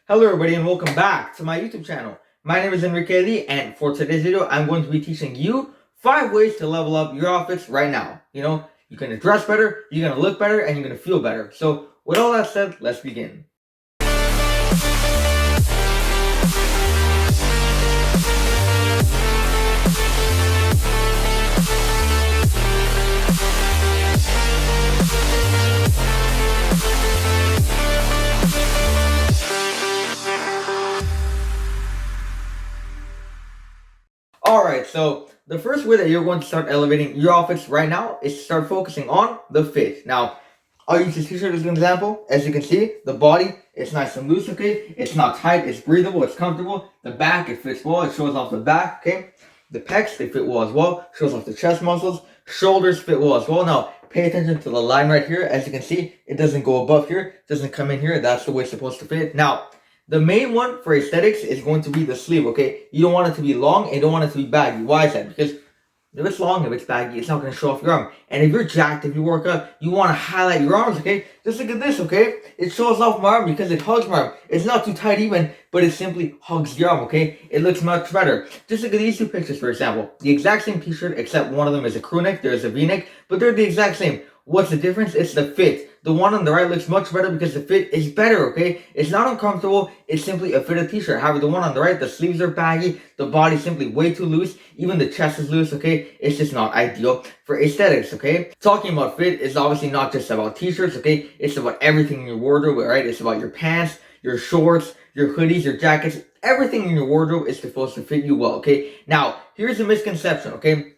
Hello everybody and welcome back to my YouTube channel. My name is Enrique Eddy, and for today's video, I'm going to be teaching you 5 ways to level up your outfits right now. You're going to dress better, you're going to look better, and you're going to feel better. So with all that said, let's begin. Alright, so the first way that you're going to start elevating your outfits right now is to start focusing on the fit. Now, I'll use this t-shirt as an example. As you can see, the body is nice and loose, okay? It's not tight, it's breathable, it's comfortable. The back, it fits well, it shows off the back, okay? The pecs, they fit well as well, shows off the chest muscles. Shoulders fit well as well. Now, pay attention to the line right here. As you can see, it doesn't go above here, it doesn't come in here. That's the way it's supposed to fit. Now, the main one for aesthetics is going to be the sleeve, okay? You don't want it to be long and you don't want it to be baggy. Why is that? Because if it's long, if it's baggy, it's not going to show off your arm. And if you're jacked, if you work out, you want to highlight your arms, okay? Just look at this, okay? It shows off my arm because it hugs my arm. It's not too tight even, but it simply hugs your arm, okay? It looks much better. Just look at these two pictures, for example. The exact same t-shirt, except one of them is a crew neck, there's a v-neck, but they're the exact same. What's the difference? It's the fit. The one on the right looks much better because the fit is better, okay? It's not uncomfortable, it's simply a fitted t-shirt. However, the one on the right, the sleeves are baggy, the body's simply way too loose, even the chest is loose, okay? It's just not ideal for aesthetics, okay? Talking about fit is obviously not just about t-shirts, okay? It's about everything in your wardrobe, right? It's about your pants, your shorts, your hoodies, your jackets. Everything in your wardrobe is supposed to fit you well, okay? Now, here's a misconception, okay?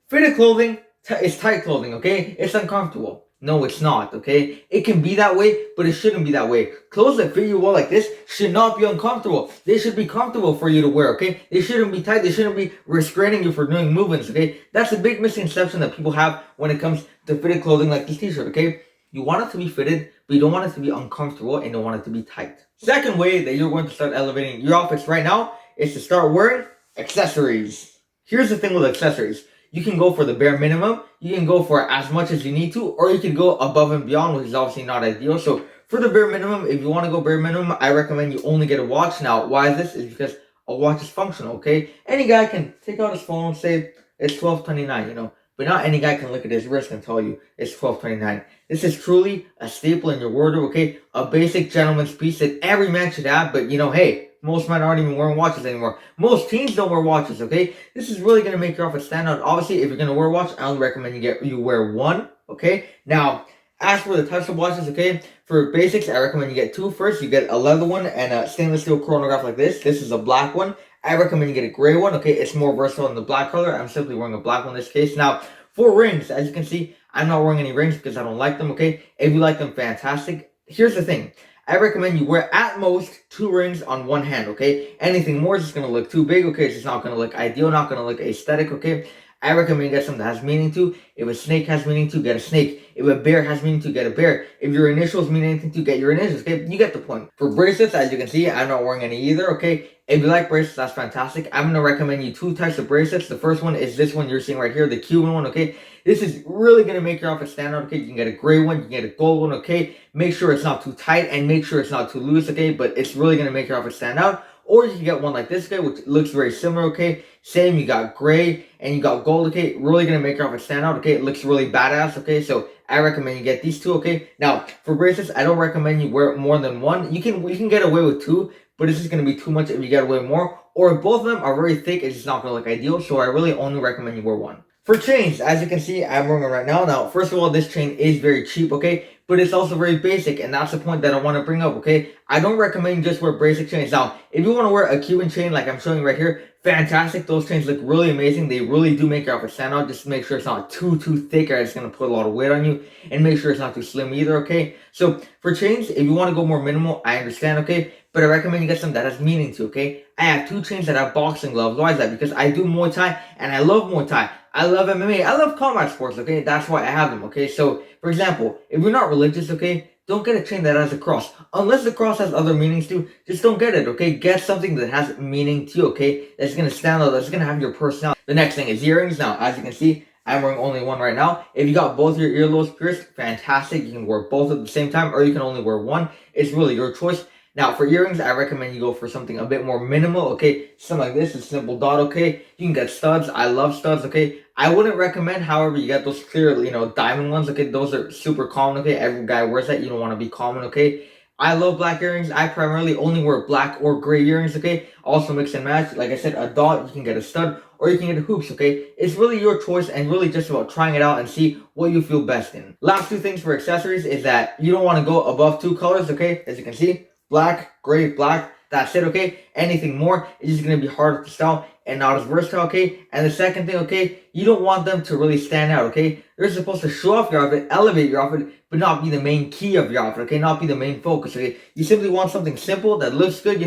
Fitted clothing is tight clothing, okay? It's uncomfortable. No, it's not, okay? It can be that way, but it shouldn't be that way. Clothes that fit you well like this should not be uncomfortable. They should be comfortable for you to wear, okay? They shouldn't be tight. They shouldn't be restraining you for doing movements, okay? That's a big misconception that people have when it comes to fitted clothing like this t-shirt, okay? You want it to be fitted, but you don't want it to be uncomfortable and you don't want it to be tight. Second way that you're going to start elevating your outfits right now is to start wearing accessories. Here's the thing with accessories. You can go for the bare minimum, you can go for as much as you need to, or you can go above and beyond, which is obviously not ideal. So for the bare minimum, if you want to go bare minimum, I recommend you only get a watch. Now, why is this? Is because a watch is functional, okay? Any guy can take out his phone and say it's $12.29, but not any guy can look at his wrist and tell you it's $12.29. This is truly a staple in your wardrobe, okay? A basic gentleman's piece that every man should have, but hey, most men aren't even wearing watches anymore. Most teens don't wear watches, okay? This is really going to make your outfit stand out. Obviously, if you're going to wear a watch, I only recommend you wear one, okay? Now, as for the types of watches, okay? For basics, I recommend you get two first. You get a leather one and a stainless steel chronograph like this. This is a black one. I recommend you get a gray one, okay? It's more versatile in the black color. I'm simply wearing a black one in this case. Now, for rings, as you can see, I'm not wearing any rings because I don't like them, okay? If you like them, fantastic. Here's the thing. I recommend you wear at most 2 rings on one hand, okay? Anything more is just going to look too big, okay? It's just not going to look ideal, not going to look aesthetic, okay? I recommend you get something that has meaning to. If a snake has meaning to, get a snake. If a bear has meaning to, get a bear. If your initials mean anything to, get your initials, okay? You get the point. For bracelets, as you can see, I'm not wearing any either, okay? If you like bracelets, that's fantastic. I'm going to recommend you 2 types of bracelets. The first one is this one you're seeing right here, the Cuban one, okay? This is really going to make your outfit stand out, okay? You can get a gray one, you can get a gold one, okay? Make sure it's not too tight and make sure it's not too loose, okay? But it's really going to make your outfit stand out. Or you can get one like this, okay, which looks very similar, okay? Same, you got gray and you got gold, okay? Really going to make your outfit stand out, okay? It looks really badass, okay? So I recommend you get these 2, okay? Now, for bracelets, I don't recommend you wear more than 1. You can get away with 2, but it's just going to be too much if you get away with more. Or if both of them are very thick, it's just not going to look ideal. So I really only recommend you wear 1. For chains, as you can see, I'm wearing it right now. Now, first of all, this chain is very cheap, okay? But it's also very basic, and that's the point that I want to bring up, okay? I don't recommend you just wear basic chains. Now, if you want to wear a Cuban chain like I'm showing right here, fantastic. Those chains look really amazing. They really do make your outfit stand out. Just make sure it's not too thick or it's going to put a lot of weight on you. And make sure it's not too slim either, okay? So, for chains, if you want to go more minimal, I understand, okay? But I recommend you get something that has meaning to, okay? I have 2 chains that have boxing gloves. Why is that? Because I do Muay Thai, and I love Muay Thai. I love MMA. I love combat sports, okay? That's why I have them, okay? So, for example, if you're not religious, okay, don't get a chain that has a cross. Unless the cross has other meanings too, just don't get it, okay? Get something that has meaning to you, okay? That's going to stand out, that's going to have your personality. The next thing is earrings. Now, as you can see, I'm wearing only one right now. If you got both your earlobes pierced, fantastic. You can wear both at the same time, or you can only wear one. It's really your choice. Now, for earrings, I recommend you go for something a bit more minimal, okay? Something like this, a simple dot, okay? You can get studs. I love studs, okay? I wouldn't recommend, however, you get those clear, diamond ones, okay? Those are super common, okay? Every guy wears that. You don't want to be common, okay? I love black earrings. I primarily only wear black or gray earrings, okay? Also mix and match. Like I said, a dot, you can get a stud, or you can get hoops, okay? It's really your choice and really just about trying it out and see what you feel best in. Last two things for accessories is that you don't want to go above two colors, okay? As you can see, black, gray, black. That's it, okay? Anything more is just going to be harder to style and not as versatile, okay? And the second thing, okay, you don't want them to really stand out, okay? They're supposed to show off your outfit, elevate your outfit, but not be the main key of your outfit, okay? Not be the main focus, okay? You simply want something simple that looks good,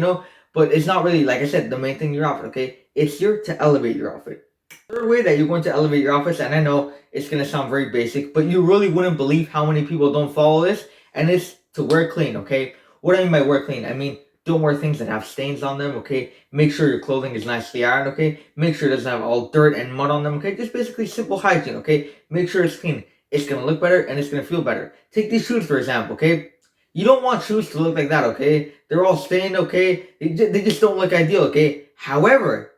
but it's not really, like I said, the main thing in your outfit, okay? It's here to elevate your outfit. Third way that you're going to elevate your outfits, and I know it's going to sound very basic, but you really wouldn't believe how many people don't follow this, and it's to wear clean, okay? What do I mean by wear clean? I mean, don't wear things that have stains on them, okay? Make sure your clothing is nicely ironed, okay? Make sure it doesn't have all dirt and mud on them, okay? Just basically simple hygiene, okay? Make sure it's clean. It's going to look better and it's going to feel better. Take these shoes, for example, okay? You don't want shoes to look like that, okay? They're all stained, okay? They just don't look ideal, okay? However,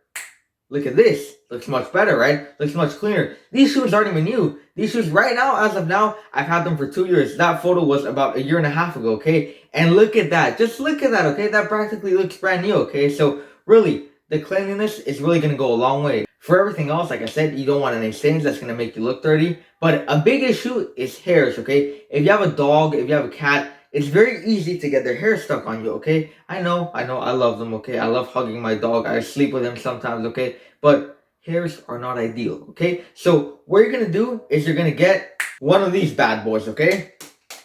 look at this. Looks much better, right? Looks much cleaner. These shoes aren't even new. These shoes right now, as of now, I've had them for 2 years. That photo was about a year and a half ago, okay? And look at that. Just look at that, okay? That practically looks brand new, okay? So really, the cleanliness is really going to go a long way. For everything else, like I said, you don't want any stains. That's going to make you look dirty. But a big issue is hairs, okay? If you have a dog, if you have a cat, it's very easy to get their hair stuck on you, okay? I know, I love them, okay? I love hugging my dog. I sleep with him sometimes, okay? But hairs are not ideal, okay? So what you're gonna do is you're gonna get one of these bad boys, okay?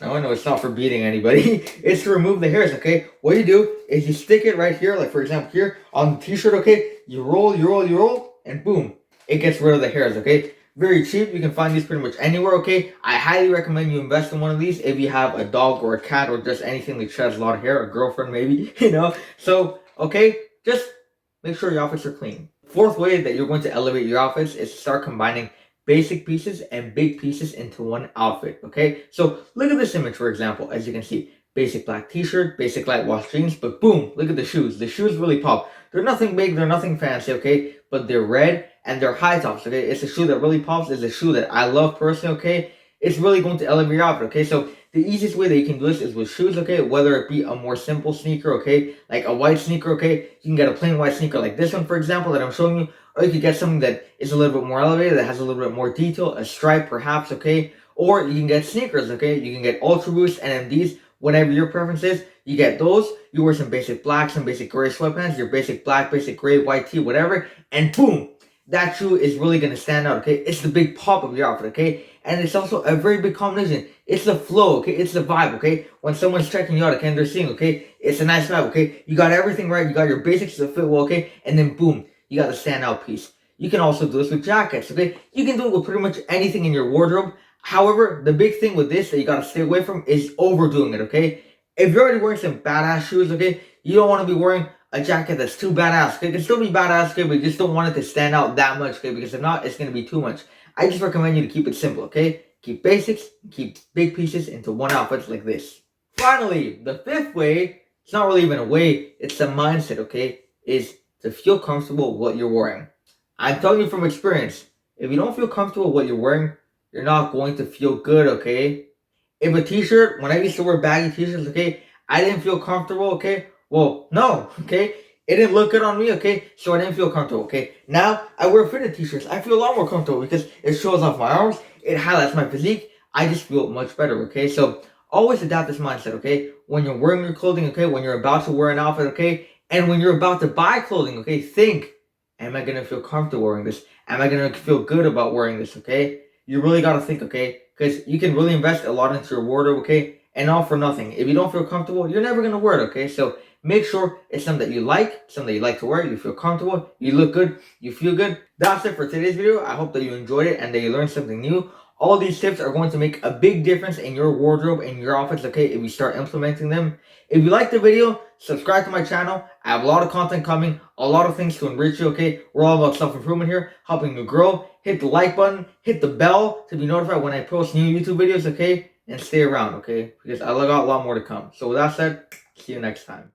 Now I know it's not for beating anybody. It's to remove the hairs, okay? What you do is you stick it right here, like for example here on the t-shirt, okay? You roll, and boom, it gets rid of the hairs, okay? Very cheap. You can find these pretty much anywhere, okay? I highly recommend you invest in one of these if you have a dog or a cat or just anything that sheds a lot of hair, a girlfriend maybe, So, okay, just make sure your outfits are clean. Fourth way that you're going to elevate your outfits is to start combining basic pieces and big pieces into one outfit, okay? So look at this image, for example. As you can see, basic black t-shirt, basic light wash jeans, but boom, look at the shoes. The shoes really pop. They're nothing big, they're nothing fancy, okay? But they're red and they're high tops, okay? It's a shoe that really pops. It's a shoe that I love personally, okay? It's really going to elevate your outfit, okay? So the easiest way that you can do this is with shoes, okay? Whether it be a more simple sneaker, okay? Like a white sneaker, okay? You can get a plain white sneaker like this one, for example, that I'm showing you. Or you could get something that is a little bit more elevated, that has a little bit more detail, a stripe perhaps, okay? Or you can get sneakers, okay? You can get Ultra Boost, NMDs, whatever your preference is. You get those. You wear some basic black, some basic gray sweatpants, your basic black, basic gray, white tee, whatever. And boom! That shoe is really going to stand out, okay? It's the big pop of your outfit, okay? And it's also a very big combination. It's the flow, okay? It's the vibe, okay? When someone's checking you out, okay, and they're seeing, okay? It's a nice vibe, okay? You got everything right. You got your basics that fit well, okay? And then boom, you got the standout piece. You can also do this with jackets, okay? You can do it with pretty much anything in your wardrobe. However, the big thing with this that you got to stay away from is overdoing it, okay? If you're already wearing some badass shoes, okay, you don't want to be wearing a jacket that's too badass, okay? It can still be badass, okay, but you just don't want it to stand out that much, okay? Because if not, it's going to be too much. I just recommend you to keep it simple, okay? Keep basics, keep big pieces into one outfit like this. Finally, the fifth way, it's not really even a way, it's a mindset, okay? Is to feel comfortable with what you're wearing. I'm telling you from experience, if you don't feel comfortable with what you're wearing, you're not going to feel good, okay? If a t-shirt, when I used to wear baggy t-shirts, okay, I didn't feel comfortable, okay? Well, no, okay? It didn't look good on me, okay? So I didn't feel comfortable, okay? Now, I wear fitted t-shirts. I feel a lot more comfortable because it shows off my arms. It highlights my physique. I just feel much better, okay? So always adapt this mindset, okay? When you're wearing your clothing, okay? When you're about to wear an outfit, okay? And when you're about to buy clothing, okay? Think, am I going to feel comfortable wearing this? Am I going to feel good about wearing this, okay? You really got to think, okay? Because you can really invest a lot into your wardrobe, okay? And all for nothing. If you don't feel comfortable, you're never going to wear it, okay? So make sure it's something that you like, something that you like to wear, you feel comfortable, you look good, you feel good. That's it for today's video. I hope that you enjoyed it and that you learned something new. All these tips are going to make a big difference in your wardrobe and your outfits, okay, if you start implementing them. If you liked the video, subscribe to my channel. I have a lot of content coming, a lot of things to enrich you, okay? We're all about self-improvement here, helping you grow. Hit the like button, hit the bell to be notified when I post new YouTube videos, okay? And stay around, okay? Because I got a lot more to come. So with that said, See you next time.